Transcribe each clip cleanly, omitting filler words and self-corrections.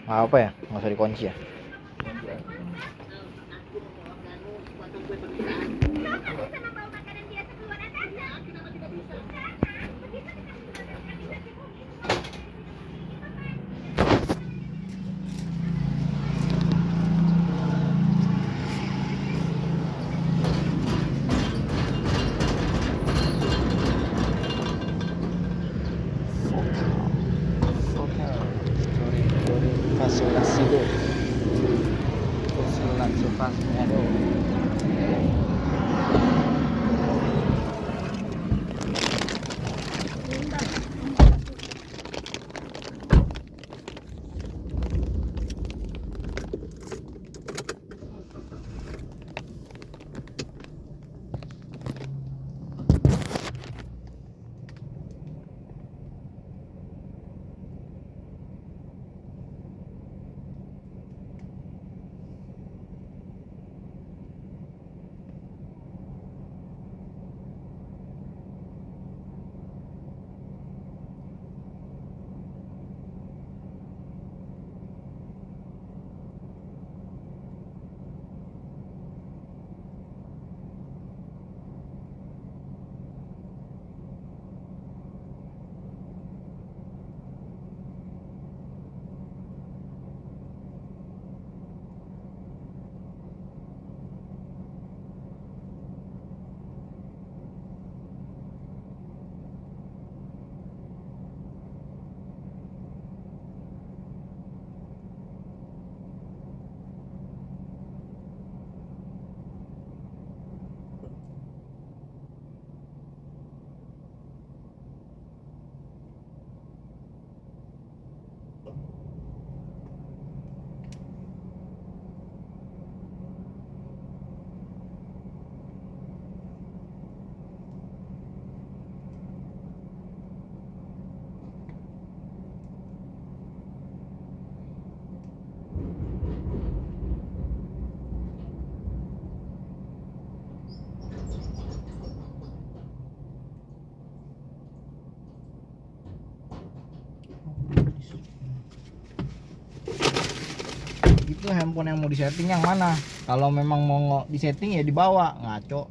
Apa ya? Nggak usah dikunci ya. Fasilasido. Fasilasido. Itu handphone yang mau disetting yang mana? Kalau memang mau disetting ya dibawa, ngaco.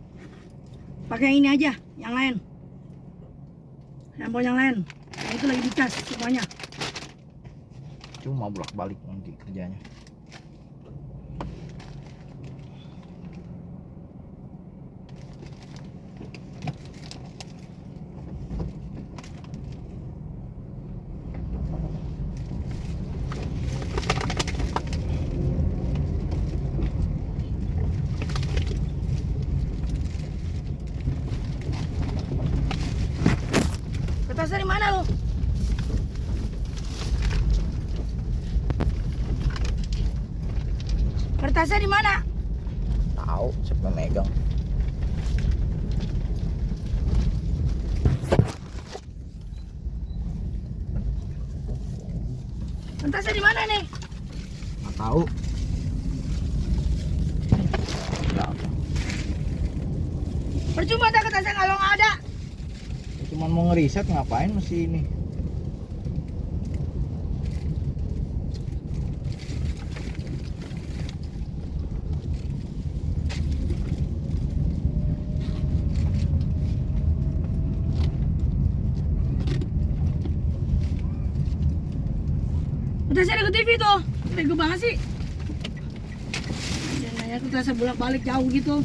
Pakai ini aja, yang lain. Handphone yang lain. Yang itu lagi dicas semuanya. Cuma bolak-balik nanti kerjanya. Kertasnya di mana lu? Kertasnya di mana? Tahu siapa yang megang. Kertasnya di mana nih? Nggak tahu. Nggak. Percuma ada kertasnya kalau nggak ada. Cuman mau ngeriset ngapain mesti ini. Kertasnya ada ke TV tuh. Bego banget sih. Jangan nanya kertasnya bolak-balik jauh gitu.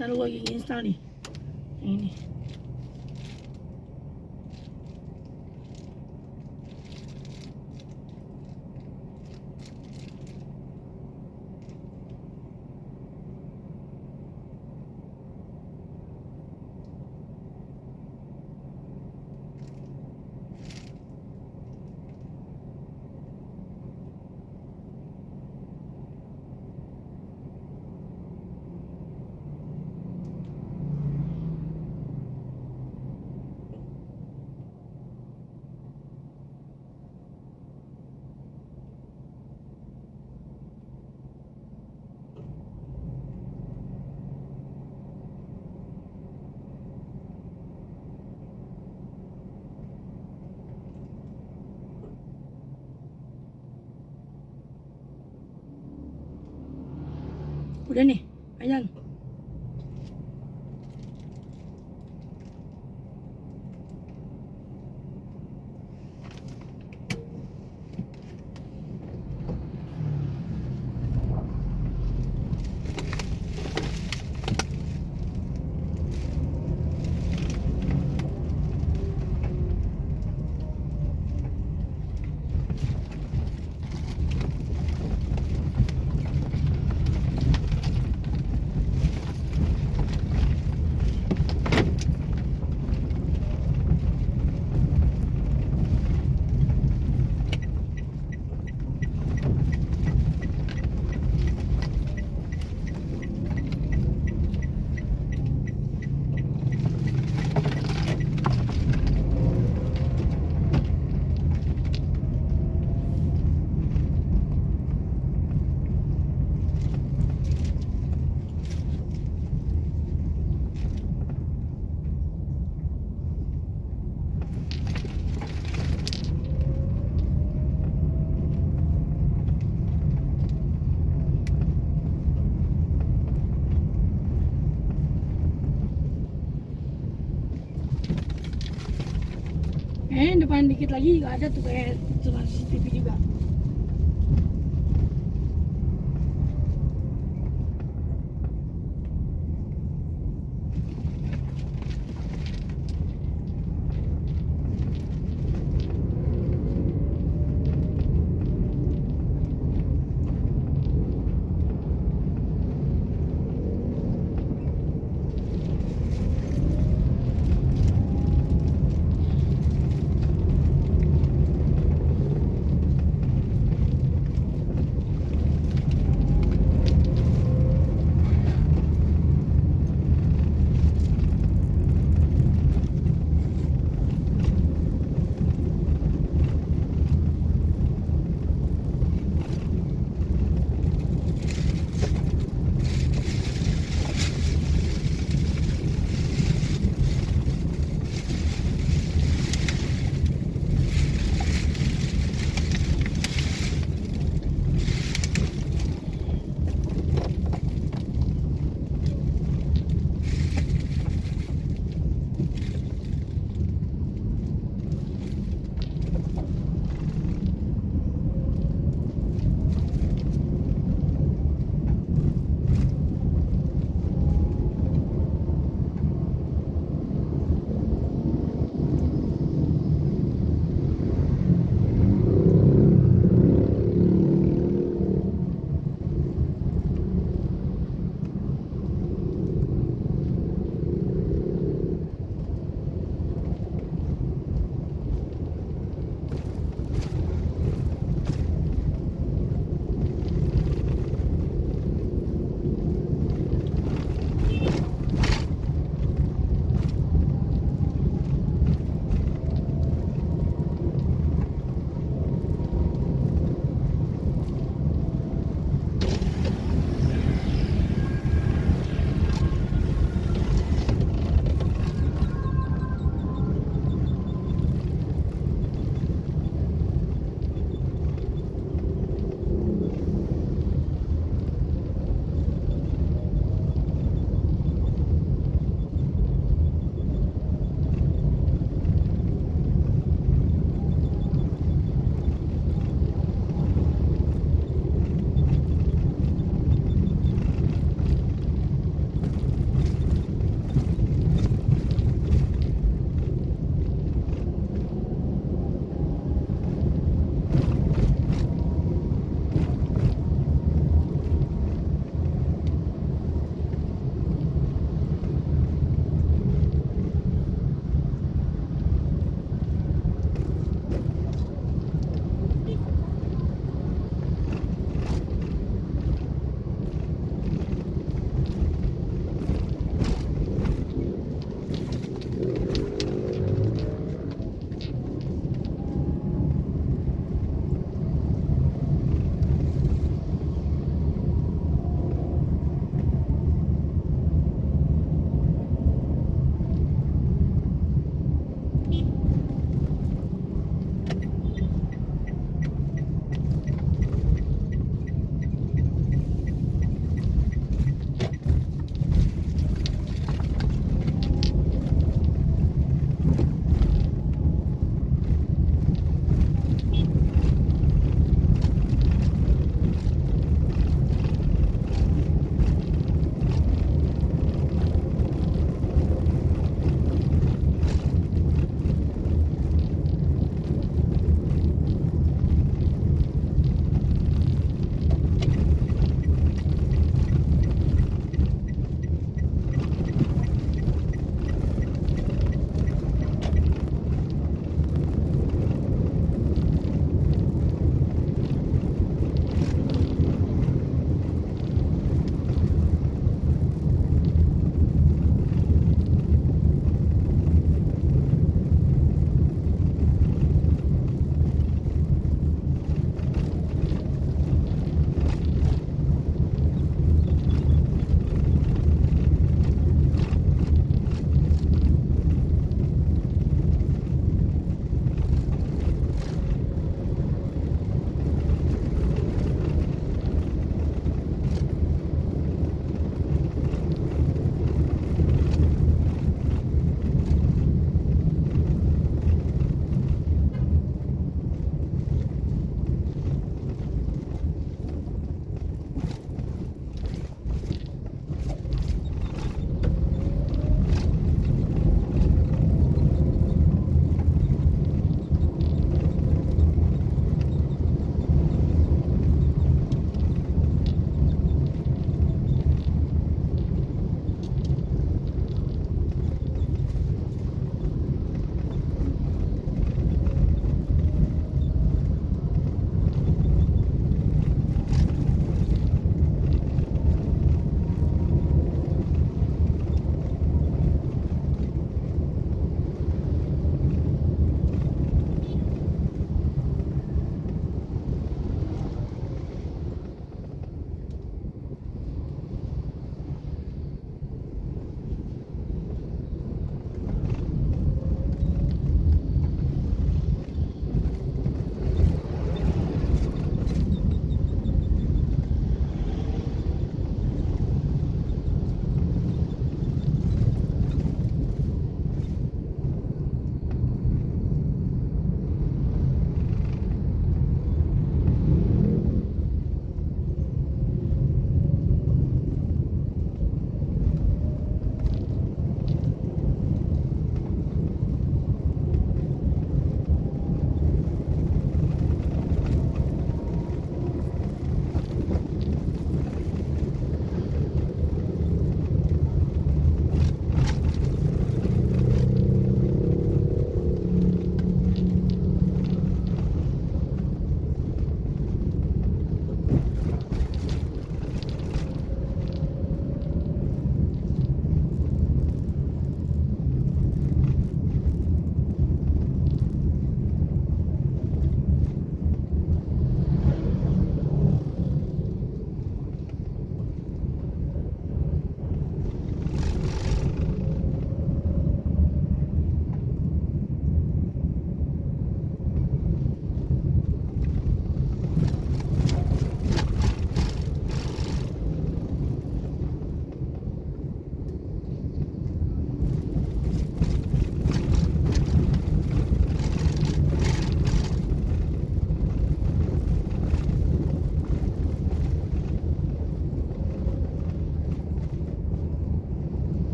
Ntar gua lagi install nih. Yang ini. Udah nih, ayan. Depan dikit lagi juga ada tuh kayak cuma CCTV juga.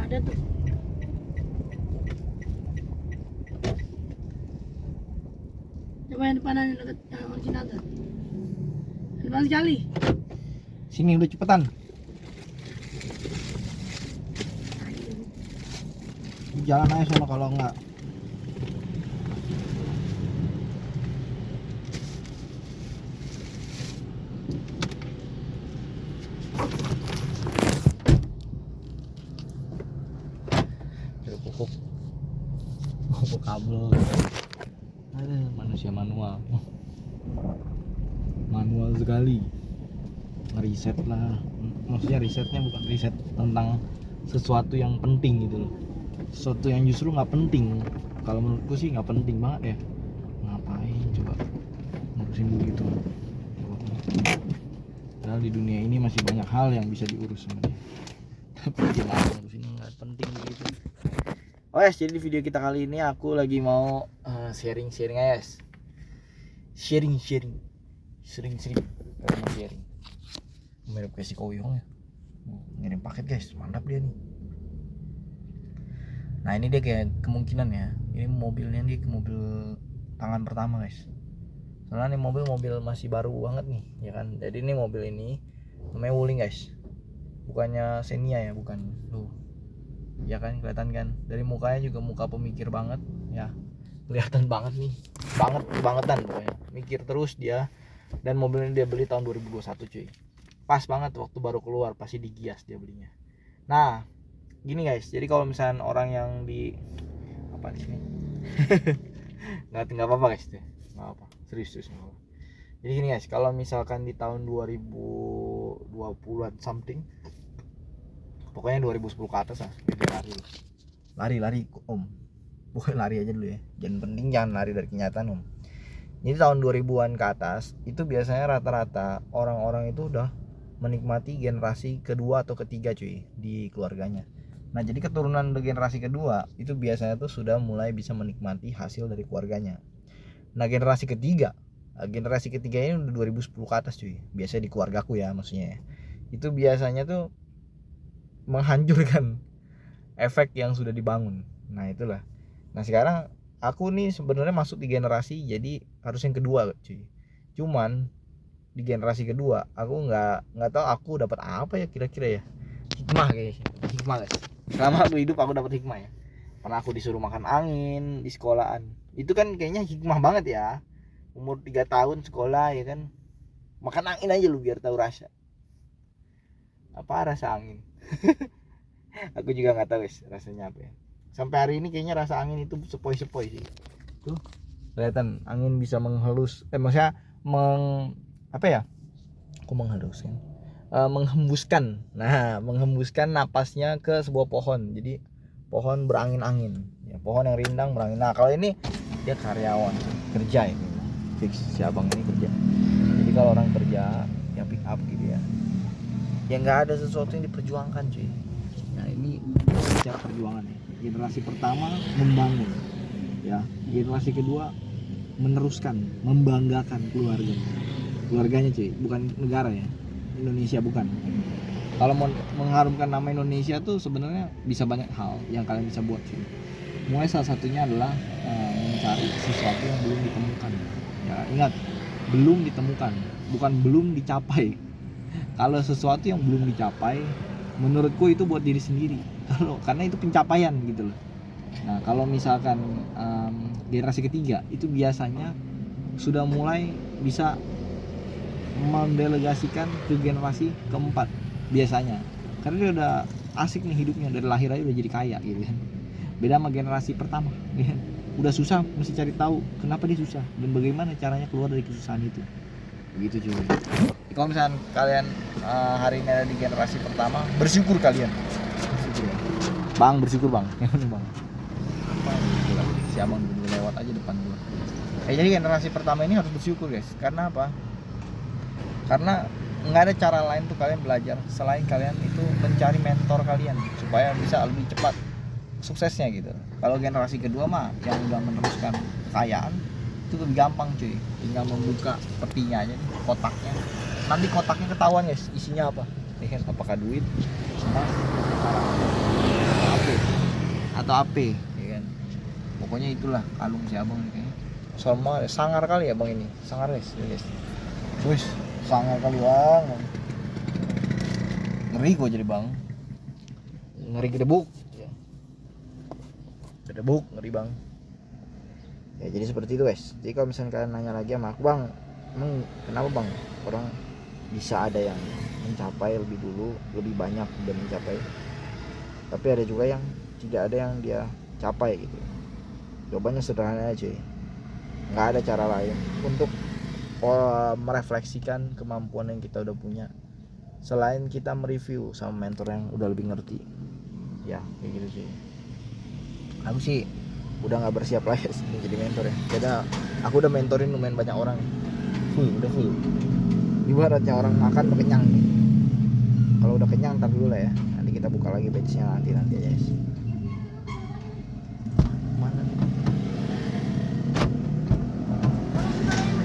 ada tuh. Coba yang depanan yang dekat yang originator. Depan sekali. Sini udah cepetan. Jalan aja sono kalau enggak. Pupuk kabel. Ada manusia manual. Manual sekali. Ngeriset lah. Maksudnya risetnya bukan riset tentang sesuatu yang penting gitu loh. Sesuatu yang justru nggak penting. Kalau menurutku sih nggak penting banget ya. Ngapain coba ngurusin begitu. Padahal di dunia ini masih banyak hal yang bisa diurus sebenarnya. Tapi jangan ngurusin yang nggak penting gitu. Oh yes, jadi di video kita kali ini aku lagi mau sharing-sharing aja guys. Sharing mirip kayak si Koyong ya. Ngirim paket guys, mantap dia nih. Nah ini dia kayak kemungkinan ya, ini mobilnya nih mobil tangan pertama guys. Soalnya ini mobil masih baru banget nih ya kan. Jadi ini mobil ini namanya Wuling guys, bukannya Xenia ya, bukan tuh ya kan, kelihatan kan dari mukanya juga muka pemikir banget ya, kelihatan banget nih, bangetan pokoknya mikir terus dia. Dan mobil ini dia beli tahun 2021 cuy, pas banget waktu baru keluar, pasti digias dia belinya. Nah gini guys, jadi kalau misalnya orang yang di apa sih nggak apa-apa guys, nggak apa, serius nggak apa. Jadi gini guys, kalau misalkan di tahun 2020-an something, pokoknya 2010 ke atas lah, lari om, bukan lari aja dulu ya, jangan lari dari kenyataan om. Jadi tahun 2000-an ke atas itu biasanya rata-rata orang-orang itu udah menikmati generasi kedua atau ketiga cuy di keluarganya. Nah jadi keturunan generasi kedua itu biasanya tuh sudah mulai bisa menikmati hasil dari keluarganya. Nah generasi ketiga ini udah 2010 ke atas cuy, biasanya di keluargaku ya maksudnya ya. Itu biasanya tuh menghancurkan efek yang sudah dibangun. Nah itulah. Nah sekarang aku nih sebenarnya masuk di generasi jadi harus yang kedua cuy. Cuman di generasi kedua aku nggak tahu aku dapat apa ya kira-kira ya. Hikmah guys. Selama aku hidup aku dapat hikmah ya. Pernah aku disuruh makan angin di sekolahan. Itu kan kayaknya hikmah banget ya. Umur 3 tahun sekolah ya kan. Makan angin aja lu biar tahu rasa. Apa rasa angin? Aku juga nggak tahu guys rasanya apa ya. Sampai hari ini kayaknya rasa angin itu sepoi-sepoi sih. Tuh, kelihatan angin bisa menghelus, maksudnya menghembuskan. Nah, menghembuskan napasnya ke sebuah pohon. Jadi pohon berangin-angin. Ya, pohon yang rindang berangin. Nah, kalau ini dia karyawan, kerja ini. Fix si abang ini kerja. Jadi kalau orang kerja, ya pick up gitu ya. Ya nggak ada sesuatu yang diperjuangkan cuy. Nah, ini secara perjuangan ya. Generasi pertama membangun ya, generasi kedua meneruskan, membanggakan keluarganya cuy, bukan negara ya, Indonesia bukan. Kalau mau mengharumkan nama Indonesia tuh sebenarnya bisa banyak hal yang kalian bisa buat cuy. Mulai salah satunya adalah mencari sesuatu yang belum ditemukan ya, ingat belum ditemukan, bukan belum dicapai. Kalau sesuatu yang belum dicapai menurutku itu buat diri sendiri, karena itu pencapaian gitu loh. Nah kalau misalkan generasi ketiga itu biasanya sudah mulai bisa mendelegasikan ke generasi keempat biasanya, karena dia udah asik nih hidupnya, dari lahir aja udah jadi kaya gitu kan. Beda sama generasi pertama ya. Udah susah mesti cari tahu kenapa dia susah dan bagaimana caranya keluar dari kesusahan itu, begitu cuy. Kalau misalnya kalian hari ini ada di generasi pertama, bersyukur kalian. Bersyukur bang. Bang. Apa ini? Si abang udah lewat aja depan gua. Jadi generasi pertama ini harus bersyukur guys. Karena apa? Karena nggak ada cara lain tuh kalian belajar selain kalian itu mencari mentor kalian supaya bisa lebih cepat suksesnya gitu. Kalau generasi kedua mah yang udah meneruskan kekayaan itu lebih gampang cuy. Tinggal membuka petinya aja nih, kotaknya. Nanti kotaknya ketahuan guys isinya apa, apakah duit, emas, barang. atau AP ya kan. Pokoknya itulah kalung si abang nih kayaknya. Sama sangar kali ya bang ini, sangar guys, wis sangar kali bang, ngeri kok jadi bang, ngeri gedebuk, gedebuk ngeri bang. Ya jadi seperti itu guys. Jadi kalau misalnya kalian nanya lagi sama aku bang, emang kenapa bang orang bisa ada yang mencapai lebih dulu, lebih banyak dan mencapai, tapi ada juga yang tidak ada yang dia capai gitu. Jawabannya sederhana aja, nggak ada cara lain untuk merefleksikan kemampuan yang kita udah punya selain kita mereview sama mentor yang udah lebih ngerti. Ya kayak gitu sih. Aku sih udah nggak bersiap lagi jadi mentor ya. Karena aku udah mentorin lumayan banyak orang, udah full. Ibaratnya orang makan udah kenyang nih. Kalau udah kenyang ntar dulu lah ya. Nanti kita buka lagi batchnya nanti aja guys. Mana nih?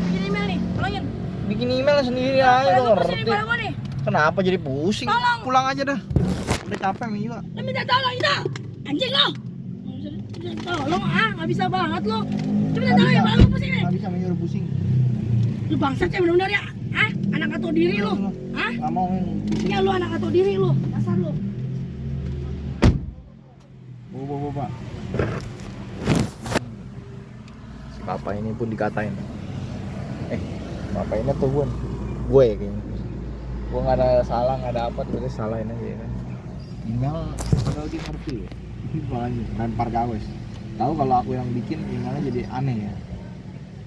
Bikin email nih, tolongin. Bikin email sendiri aja Kalau udah gue pusing ngerti. di gue nih. Kenapa jadi pusing? Tolong. Pulang aja dah. Udah capek nih juga. Lu minta tolong itu. Anjing lo. Tolong nggak bisa banget lo. Cuma minta tolong ya, malah gue pusing nih. Nggak bisa menyuruh pusing. Lu bangsat ya benar-benar ya. Anak atau diri lo. Nggak mau pusing. Ya lu anak atau diri lo. Dasar lo. Bapak. Si bapak ini pun dikatain. Bapak ini tuh gue ya kayaknya. Gue nggak ada salah, nggak ada apa, berarti salahin aja ya kan. Email padahal dia ngerti ya. Ini lagi lempar gawes. Tahu kalau aku yang bikin emailnya jadi aneh ya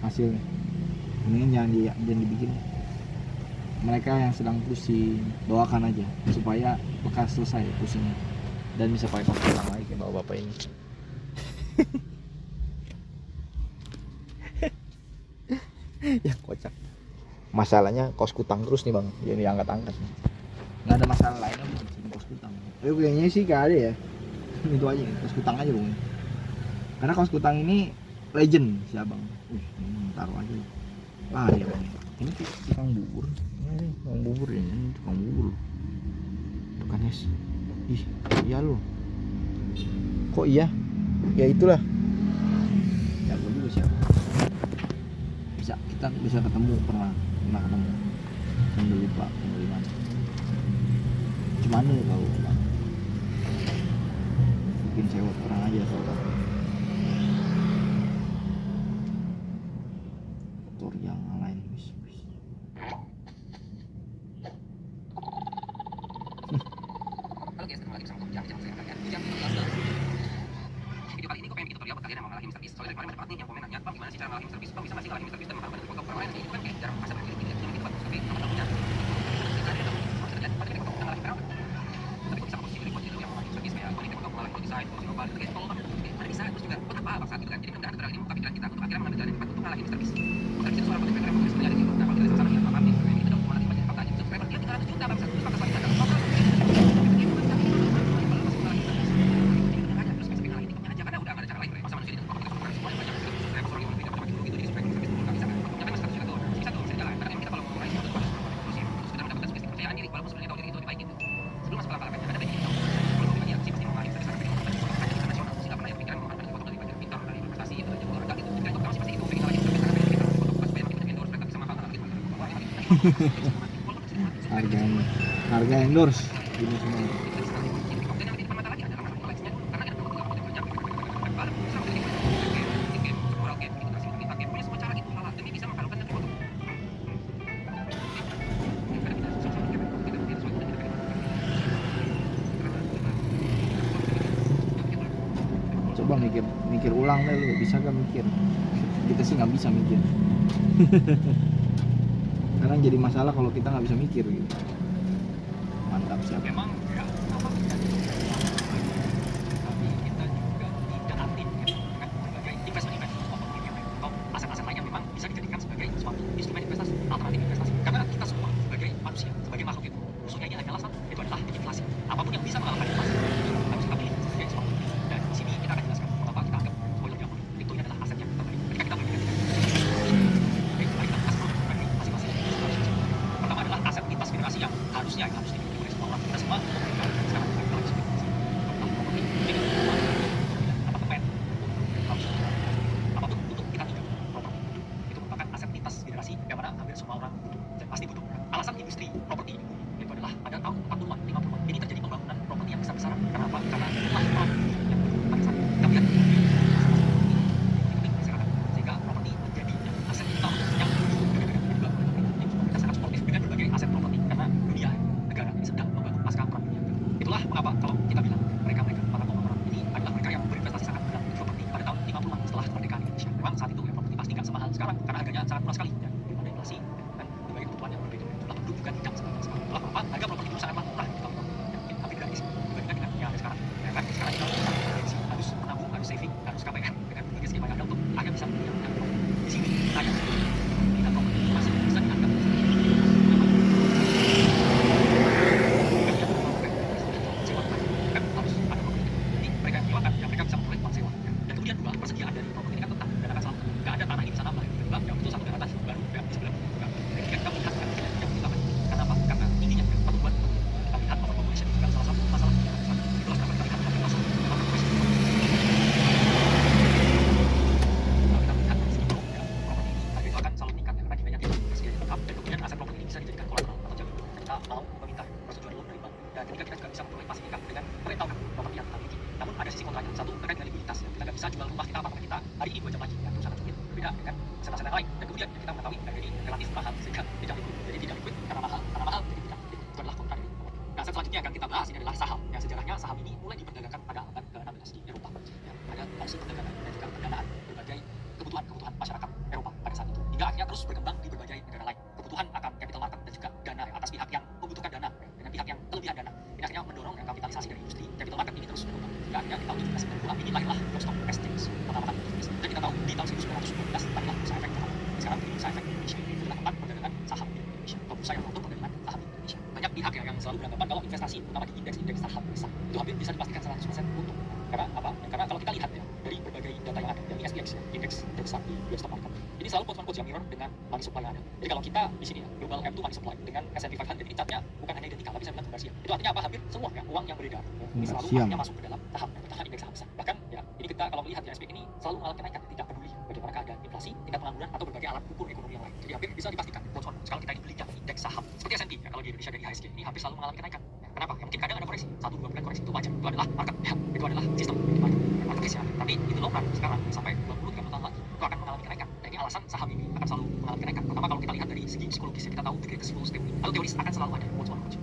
hasilnya. Ini jangan dibikin. Mereka yang sedang pusing, doakan aja supaya lekas selesai pusingnya dan bisa pakai kos utang lagi kayak bapak ini. Ya kocak. Masalahnya kos kutang terus nih bang, jadi diangkat-angkat nih. Nggak ada masalah lain lagi sih kos kutang. Kayaknya sih gak ada ya. Itu aja kos kutang aja bang. Karena kos kutang ini legend si abang. Taruh aja. Ah iya bang. Ini tukang bubur. Ini tukang bubur ya, ini tukang bubur. Bukan es. Ih, iya lo. Kok iya? Ya itulah. Ya gue juga siapa. Kita bisa ketemu pernah ketemu. Kan udah lupa dari mana. Cuman lu tahu bang. Bikin sewot orang aja soalnya. Motor yang lain bis. Oke, kembali bersama Jam saya akan jam 15. Video kali ini gue pengen bikin tutorial buat kalian yang mau ngalahin MrBeast. Soalnya dari kemarin banyak banget nih yang komen nanya, "Bang, gimana sih cara ngalahin MrBeast? Bang, bisa nggak sih ngalahin MrBeast dan mengharapkan foto permanen ini?" Itu kan kayak jarang pasar gitu ya. Yang bikin buat tapi apa tahunya? Tapi kok bisa komposisi dari buat yang ngalahin MrBeast kayak kualitas foto, ngalahin desain, foto global itu kayak tolong banget. Mana bisa? Terus juga buat apa bangsa gitu kan. Jadi mudah-mudahan tutorial ini membuka pikiran kita untuk akhirnya mengambil jalan yang tepat untuk ngalahin MrBeast. Maka di situ suara konten kreator yang sebenarnya ada di situ. Nah, kalau kita sama-sama nih apa nih? Ini udah mau nanti banyak faktanya. Subscriber dia 300 juta bangsa. Terus fakta selanjutnya adalah total. harga endorse ini semua. Coba mikir ulang deh lu, bisa gak mikir? Kita sih nggak bisa mikir. Karena jadi masalah kalau kita nggak bisa mikir gitu. Mantap siapa? Memang ya, tapi kita juga tidak aktif gitu kan sebagai investment atau aset-aset lainnya memang bisa dijadikan sebagai suatu instrumen investasi, alternatif investasi. Karena kita semua sebagai manusia, sebagai makhluk itu, musuhnya ini adalah satu, itu adalah inflasi. Apapun yang bisa mengalahkan inflasi harus kita pilih sebagai suatu. Dan di sini kita akan jelaskan mengapa kita anggap oil yang itu adalah aset yang terbaik. Ketika kita membeli masing-masing. Pertama adalah aset lintas generasi yang harus dimiliki oleh semua orang. Kita semua kawasan industri properti itu adalah pada tahun 40-an, 50-an. Ini terjadi pembangunan properti yang besar-besaran. Karena apa? Karena jumlah properti yang pada saat kita lihat sehingga properti menjadi aset utama yang pemerintah sangat sportif dengan berbagai aset properti karena dunia negara ini sedang membangun pasca perang dunia. Itulah mengapa kalau kita bilang mereka para konglomerat ini adalah mereka yang berinvestasi sangat berat di properti pada tahun 50-an setelah kemerdekaan Indonesia. Memang saat itu properti pasti nggak semahal sekarang karena harganya sangat murah sekali ya, belum ada inflasi dan berbagai kebutuhan yang berbeda. Jumlah penduduk juga tidak sebanyak sekarang. Itulah mengapa harga properti itu sangatlah murah di tahun-tahun yang hampir gratis dibandingkan dengan yang ada sekarang. Ya kan sekarang kita harus menabung, harus saving, harus KPR dengan berbagai skema yang ada untuk agar bisa menyiapkan properti. Di sini saya tidak properti masih bisa dianggap dan kemudian dua, persediaan dari properti ini kan tetap dan akan selalu nggak ada tanah ini bisa nambah kedua yang itu satu dan atas baru yang di sebelah juga dan kita melihat kan yang kita karena apa? Karena ininya pertumbuhan kita lihat overpopulation juga salah satu masalah yang besar. Itulah kenapa kita lihat masalah overpopulation. Kalau kita melihat dari segi properti ini harga itu akan selalu meningkat karena demandnya tinggi, persediaannya tetap dan kemudian aset properti ini bisa dijadikan kolateral atau jaminan kita mau meminta persetujuan loan dari bank dan ketika kita juga bisa memperoleh pasif income dengan merentalkan properti yang kita miliki. Namun ada sisi kontranya, satu terkait dengan likuiditas ya. Kita nggak bisa jual rumah kita, apartemen kita hari ini 2 jam lagi ya, itu sangat sulit berbeda dengan aset-aset yang lain dan kemudian kita mengetahui harga ini relatif mahal sehingga tidak liquid, jadi tidak liquid karena mahal jadi tidak liquid. Itu adalah kontra dari properti. Nah, aset selanjutnya yang akan kita bahas ini adalah saham ya. Sejarahnya saham ini mulai diperdagangkan pada abad ke-16 di Eropa ya. Ada opsi perdagangan dan juga pendanaan berbagai kebutuhan masyarakat Eropa pada saat itu hingga akhirnya terus berkembang di berbagai negara lain. Kebutuhan akan capital market dan juga dana ya, atas pihak yang membutuhkan dana ya, dengan pihak yang kelebihan dana ini akhirnya mendorong ya, kapitalisasi dari industri capital market ini terus berkembang hingga akhirnya di tahun 1792 ini lahirlah Stock Exchange pertama kali dan kita tahu di tahun 1912 lahirlah bursa efek Jakarta. Sekarang di bursa efek Indonesia itu adalah tempat perdagangan saham di Indonesia atau bursa yang untuk perdagangan saham di Indonesia. Banyak pihak ya yang selalu beranggapan kalau investasi terutama di indeks saham besar itu hampir bisa dipastikan 100% untung. Karena apa? Karena kalau kita lihat ya dari berbagai data yang ada dari SPX ya, indeks terbesar di US stock market ini selalu quote yang mirror dengan money supply yang ada. Jadi kalau kita di sini ya global M2 money supply dengan S&P 500 ini catnya bukan hanya identikal tapi saya bilang kembar siam. Itu artinya apa? Hampir semua ya uang yang beredar ya, ini selalu akhirnya masuk ke dalam saham indeks saham besar. Bahkan ya ini kita kalau melihat ya SPX ini selalu mengalami kenaikan tidak peduli bagaimana keadaan inflasi, tingkat pengangguran atau berbagai alat ukur ekonomi yang lain. Jadi hampir bisa dipastikan quote kalau kita ingin beli indeks saham seperti S&P ya kalau di Indonesia dari IHSG ini hampir selalu mengalami kenaikan. Ya, kenapa? Ya mungkin kadang ada koreksi 1-2% koreksi itu wajar. Itu adalah market ya, itu adalah sistem market ya. Tapi itu long run sekarang sampai 20-30 tahun lagi itu akan mengalami kenaikan. Dan ini alasan saham ini akan selalu mengalami kenaikan. Pertama kalau kita lihat dari segi psikologis ya, kita tahu the greatest fools theory. Lalu teoris akan selalu ada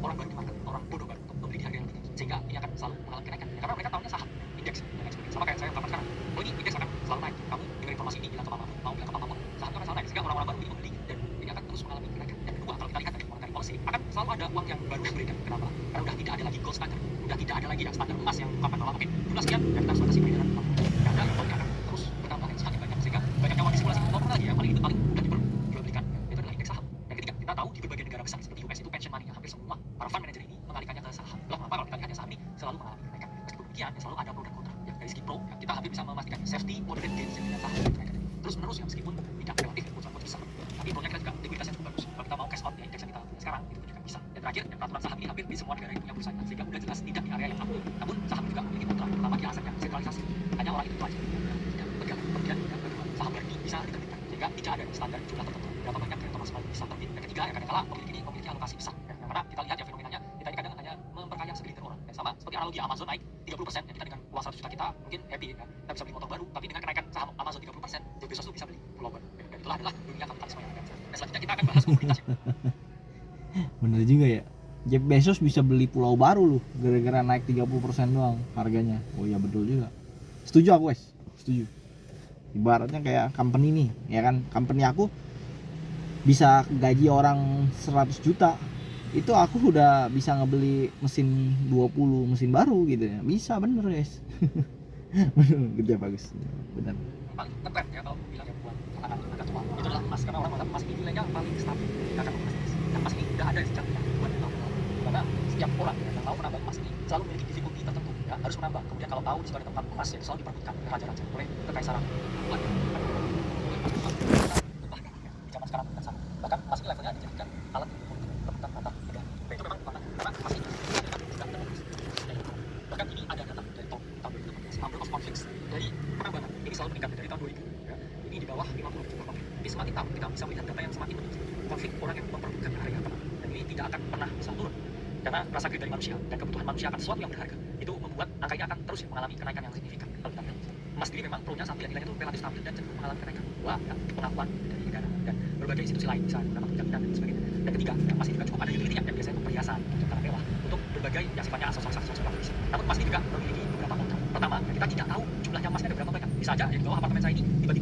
orang baru di market, orang bodoh baru untuk membeli di harga yang lebih tinggi. Sehingga ini akan selalu mengalami kenaikan. Ya, karena mereka tahunya saham, indeks dan lain sebagainya. Sama kayak saya ungkapkan sekarang. Oh ini indeks akan selalu naik. Kamu dengar informasi ini bilang ke mama, mau bilang ke papa, saham itu akan selalu naik. Sehingga orang-orang baru ini membeli dan ini akan terus mengalami kenaikan. Yang kedua kalau kita lihat dari monetary policy akan selalu ada uang yang baru yang beredar. Kenapa? Karena udah tidak ada lagi gold standard, udah tidak ada lagi standar emas yang ungkapkan bahwa oke jumlah sekian dan kita harus batasi peredaran uang. Karena uangnya akan terus bertambah dan semakin banyak sehingga banyaknya uang disimulasi. Kalau lagi ya paling mudah diperjualbelikan itu adalah indeks saham. Yang ketiga kita tahu di berbagai negara besar seperti US itu pension money hampir semua para fund manager ini mengalihkannya ke saham. Itulah mengapa kalau kita lihat ya saham ini selalu mengalami kenaikan. Meskipun demikian ya selalu ada pro dan kontra. Ya dari segi pro ya, kita hampir bisa memastikan safety moderate gains yang dengan saham kenaikan terus menerus ya meskipun tidak relatif quote besar. Tapi pro-nya kita juga likuiditasnya cukup bagus. Kalau kita mau cash out ya indeks yang kita punya sekarang itu juga bisa. Dan terakhir ya, peraturan saham ini hampir di semua negara yang punya perusahaan sehingga udah jelas tidak di area yang aman. Namun saham juga memiliki kontra terutama di aset yang sentralisasi. Hanya orang itu aja yang tidak pegang. Kemudian yang kedua saham berarti bisa diterbitkan sehingga tidak ada standar jumlah tertentu berapa banyak yang maksimal bisa terbit. Yang ketiga ya kadang-kala pemilik ini memiliki alokasi besar. Ya, karena kita lihat ya fenomenanya kita ini kadang hanya memperkaya segelintir orang. Ya, sama seperti analogi Amazon naik 30% ya kita dengan uang 100 juta kita mungkin happy ya. Kita bisa beli motor baru tapi dengan kenaikan saham Amazon 30% Jeff Bezos itu bisa beli pulau baru. Dan itulah adalah dunia kapitalisme yang ada. Dan selanjutnya kita akan bahas komoditas ya. Bener juga ya. Jeff Bezos bisa beli pulau baru loh gara-gara naik 30% doang harganya. Oh iya betul juga. Setuju aku guys, setuju. Ibaratnya kayak company nih, ya kan? Company aku bisa gaji orang 100 juta. Itu aku udah bisa ngebeli mesin 20 mesin baru gitu ya. Bisa bener guys. Bener, kerja bagus. Bener. Paling keren ya kalau bilang ya buat anak agak tua itu adalah emas karena orang menganggap emas ini nilainya paling stabil nggak akan pernah naik. Dan emas ini udah ada sejak buat tahun lalu karena setiap orang ya, yang mau menambah emas ini selalu memiliki difficulty tertentu ya harus menambah. Kemudian kalau tahu di situ ada tempat emas yang selalu diperbutkan oleh raja-raja oleh kekaisaran buat di zaman sekarang bukan sama. Bahkan emas ini levelnya dijadikan alat untuk perebutan antar negara. Nah itu memang karena emas ini juga terbatas. Bahkan ini ada data dari tahun 2018 number of conflicts dari penambangan ini selalu meningkat dari tahun 2000 ya. Ini di bawah 50 jumlah konflik. Tapi semakin tahun kita bisa melihat data yang semakin meningkat konflik orang yang memperebutkan area tanah dan ini tidak akan pernah bisa turun. Karena rasa greed dari manusia dan kebutuhan manusia akan sesuatu yang berharga itu membuat angka ini akan terus mengalami kenaikan yang signifikan. Kalau kita lihat, emas sendiri memang pro-nya stabil, nilainya itu relatif stabil dan cenderung mengalami kenaikan. Dua, ya, pengakuan dari negara dan berbagai institusi lain, misalnya beberapa penjamin dan sebagainya. Dan ketiga, yang masih juga cukup ada utility yang biasanya untuk perhiasan, untuk barang mewah, untuk berbagai yang sifatnya aksesoris praktis. Namun emas ini juga memiliki beberapa kontra. Pertama, kita tidak tahu jumlahnya emasnya ada berapa banyak. Bisa aja di bawah apartemen saya ini tiba-tiba